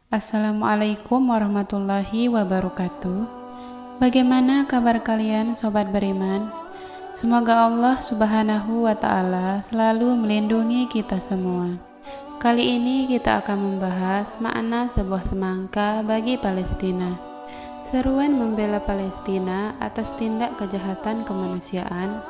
Assalamualaikum warahmatullahi wabarakatuh. Bagaimana kabar kalian sobat beriman? Semoga Allah subhanahu wa ta'ala selalu melindungi kita semua. Kali ini kita akan membahas makna sebuah semangka bagi Palestina. Seruan membela Palestina atas tindak kejahatan kemanusiaan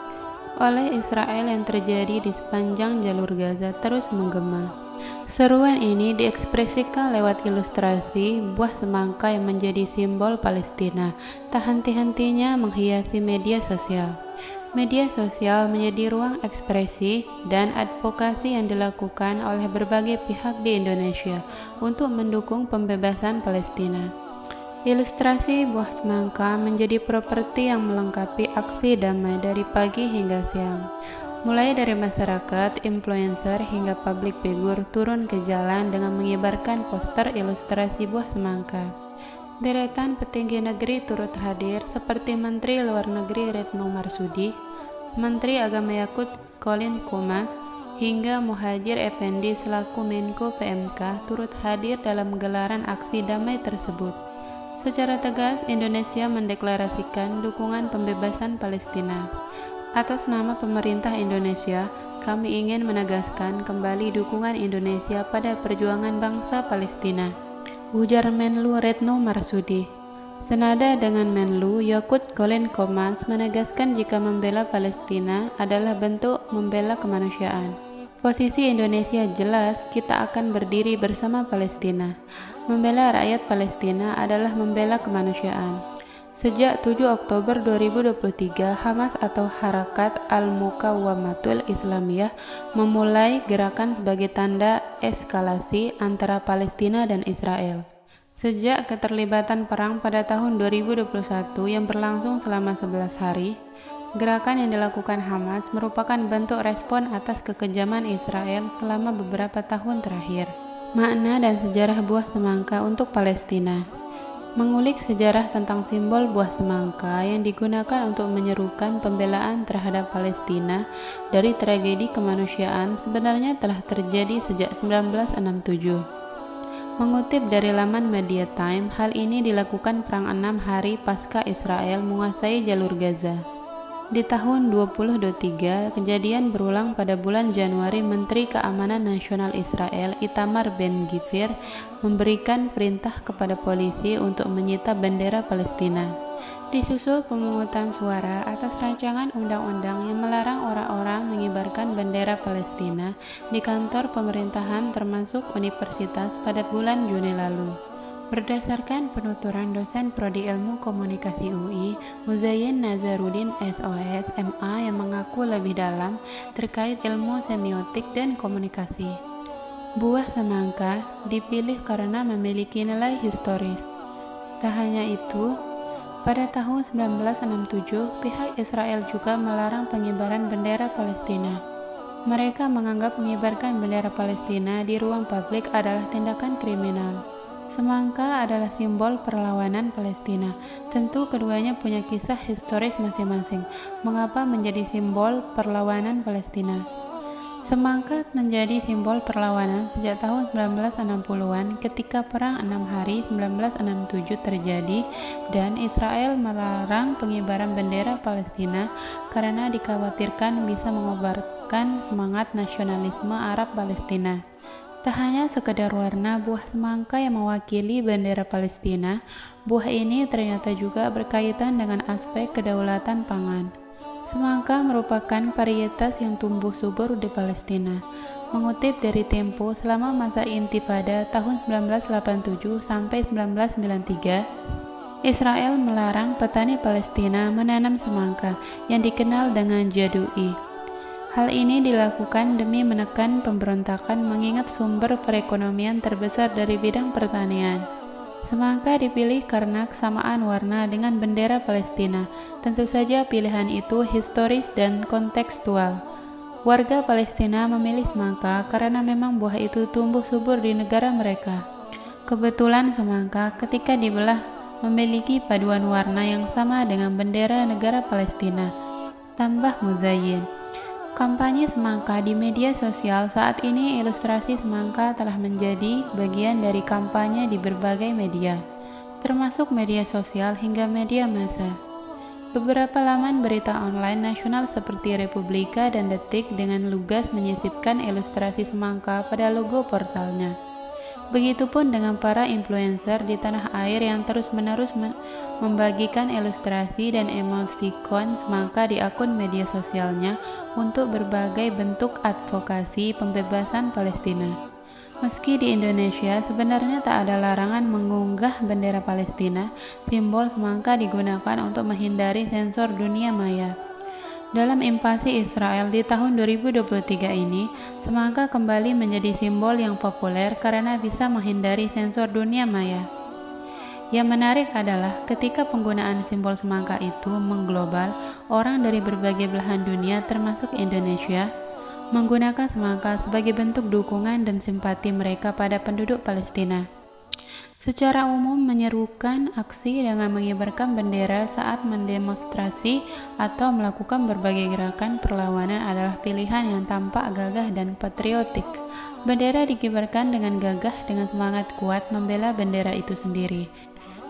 oleh Israel yang terjadi di sepanjang jalur Gaza terus menggema. Seruan ini diekspresikan lewat ilustrasi buah semangka yang menjadi simbol Palestina, tak henti-hentinya menghiasi media sosial. Media sosial menjadi ruang ekspresi dan advokasi yang dilakukan oleh berbagai pihak di Indonesia untuk mendukung pembebasan Palestina. Ilustrasi buah semangka menjadi properti yang melengkapi aksi damai dari pagi hingga siang. Mulai dari masyarakat, influencer, hingga public figure turun ke jalan dengan mengibarkan poster ilustrasi buah semangka. Deretan petinggi negeri turut hadir seperti Menteri Luar Negeri Retno Marsudi, Menteri Agama Yakut Colin Komas, hingga Muhadjir Effendi selaku Menko PMK turut hadir dalam gelaran aksi damai tersebut. Secara tegas, Indonesia mendeklarasikan dukungan pembebasan Palestina. Atas nama pemerintah Indonesia, kami ingin menegaskan kembali dukungan Indonesia pada perjuangan bangsa Palestina, ujar Menlu Retno Marsudi. Senada dengan Menlu, Yakut Colin Komas menegaskan jika membela Palestina adalah bentuk membela kemanusiaan. Posisi Indonesia jelas, kita akan berdiri bersama Palestina. Membela rakyat Palestina adalah membela kemanusiaan. Sejak 7 Oktober 2023, Hamas atau Harakat Al-Muqawwamatul Islamiyah memulai gerakan sebagai tanda eskalasi antara Palestina dan Israel. Sejak keterlibatan perang pada tahun 2021 yang berlangsung selama 11 hari, gerakan yang dilakukan Hamas merupakan bentuk respon atas kekejaman Israel selama beberapa tahun terakhir. Makna dan sejarah buah semangka untuk Palestina. Mengulik sejarah tentang simbol buah semangka yang digunakan untuk menyerukan pembelaan terhadap Palestina dari tragedi kemanusiaan sebenarnya telah terjadi sejak 1967. Mengutip dari laman Media Time, hal ini dilakukan perang 6 hari pasca Israel menguasai jalur Gaza. Di tahun 2023, kejadian berulang pada bulan Januari. Menteri Keamanan Nasional Israel Itamar Ben-Gvir memberikan perintah kepada polisi untuk menyita bendera Palestina. Disusul pemungutan suara atas rancangan undang-undang yang melarang orang-orang mengibarkan bendera Palestina di kantor pemerintahan termasuk universitas pada bulan Juni lalu. Berdasarkan penuturan dosen Prodi Ilmu Komunikasi UI, Muzayyin Nazarudin SOS MA yang mengaku lebih dalam terkait ilmu semiotik dan komunikasi. Buah semangka dipilih karena memiliki nilai historis. Tak hanya itu, pada tahun 1967, pihak Israel juga melarang pengibaran bendera Palestina. Mereka menganggap mengibarkan bendera Palestina di ruang publik adalah tindakan kriminal. Semangka adalah simbol perlawanan Palestina. Tentu keduanya punya kisah historis masing-masing. Mengapa menjadi simbol perlawanan Palestina? Semangka menjadi simbol perlawanan sejak tahun 1960-an ketika Perang 6 Hari 1967 terjadi dan Israel melarang pengibaran bendera Palestina karena dikhawatirkan bisa mengobarkan semangat nasionalisme Arab Palestina. Tak hanya sekedar warna buah semangka yang mewakili bendera Palestina, buah ini ternyata juga berkaitan dengan aspek kedaulatan pangan. Semangka merupakan varietas yang tumbuh subur di Palestina. Mengutip dari Tempo, selama masa Intifada tahun 1987 sampai 1993, Israel melarang petani Palestina menanam semangka yang dikenal dengan jadui. Hal ini dilakukan demi menekan pemberontakan mengingat sumber perekonomian terbesar dari bidang pertanian. Semangka dipilih karena kesamaan warna dengan bendera Palestina. Tentu saja pilihan itu historis dan kontekstual. Warga Palestina memilih semangka karena memang buah itu tumbuh subur di negara mereka. Kebetulan semangka ketika dibelah memiliki paduan warna yang sama dengan bendera negara Palestina. Tambah Muzayyin. Kampanye semangka di media sosial. Saat ini ilustrasi semangka telah menjadi bagian dari kampanye di berbagai media, termasuk media sosial hingga media massa. Beberapa laman berita online nasional seperti Republika dan Detik dengan lugas menyisipkan ilustrasi semangka pada logo portalnya. Begitupun dengan para influencer di tanah air yang terus-menerus membagikan ilustrasi dan emoticon semangka di akun media sosialnya untuk berbagai bentuk advokasi pembebasan Palestina. Meski di Indonesia sebenarnya tak ada larangan mengunggah bendera Palestina, simbol semangka digunakan untuk menghindari sensor dunia maya. Dalam invasi Israel di tahun 2023 ini, semangka kembali menjadi simbol yang populer karena bisa menghindari sensor dunia maya. Yang menarik adalah ketika penggunaan simbol semangka itu mengglobal, orang dari berbagai belahan dunia termasuk Indonesia menggunakan semangka sebagai bentuk dukungan dan simpati mereka pada penduduk Palestina. Secara umum menyerukan aksi dengan mengibarkan bendera saat mendemonstrasi atau melakukan berbagai gerakan perlawanan adalah pilihan yang tampak gagah dan patriotik. Bendera dikibarkan dengan gagah dengan semangat kuat membela bendera itu sendiri.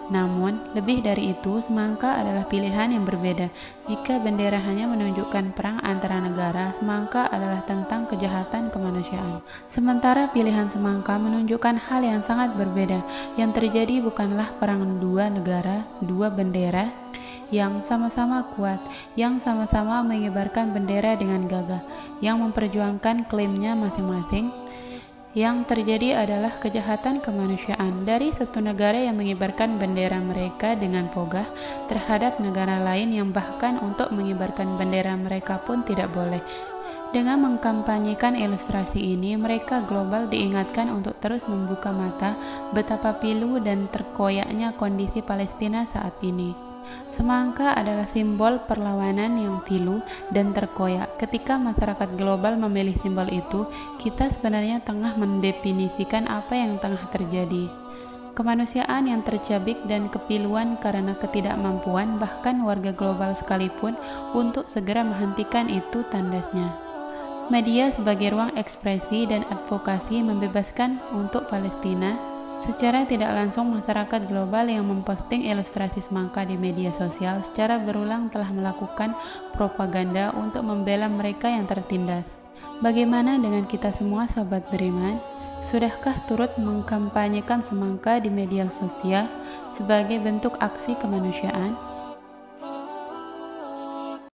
Namun, lebih dari itu, semangka adalah pilihan yang berbeda. Jika bendera hanya menunjukkan perang antara negara, semangka adalah tentang kejahatan kemanusiaan. Sementara pilihan semangka menunjukkan hal yang sangat berbeda. Yang terjadi bukanlah perang dua negara, dua bendera yang sama-sama kuat, yang sama-sama mengibarkan bendera dengan gagah, yang memperjuangkan klaimnya masing-masing. Yang terjadi adalah kejahatan kemanusiaan dari satu negara yang mengibarkan bendera mereka dengan pogah terhadap negara lain yang bahkan untuk mengibarkan bendera mereka pun tidak boleh. Dengan mengkampanyekan ilustrasi ini, mereka global diingatkan untuk terus membuka mata betapa pilu dan terkoyaknya kondisi Palestina saat ini. Semangka adalah simbol perlawanan yang pilu dan terkoyak. Ketika masyarakat global memilih simbol itu, kita sebenarnya tengah mendefinisikan apa yang tengah terjadi. Kemanusiaan yang tercabik dan kepiluan karena ketidakmampuan bahkan warga global sekalipun untuk segera menghentikan itu tandasnya. Media sebagai ruang ekspresi dan advokasi membebaskan untuk Palestina. Secara tidak langsung, masyarakat global yang memposting ilustrasi semangka di media sosial secara berulang telah melakukan propaganda untuk membela mereka yang tertindas. Bagaimana dengan kita semua, sahabat beriman? Sudahkah turut mengkampanyekan semangka di media sosial sebagai bentuk aksi kemanusiaan?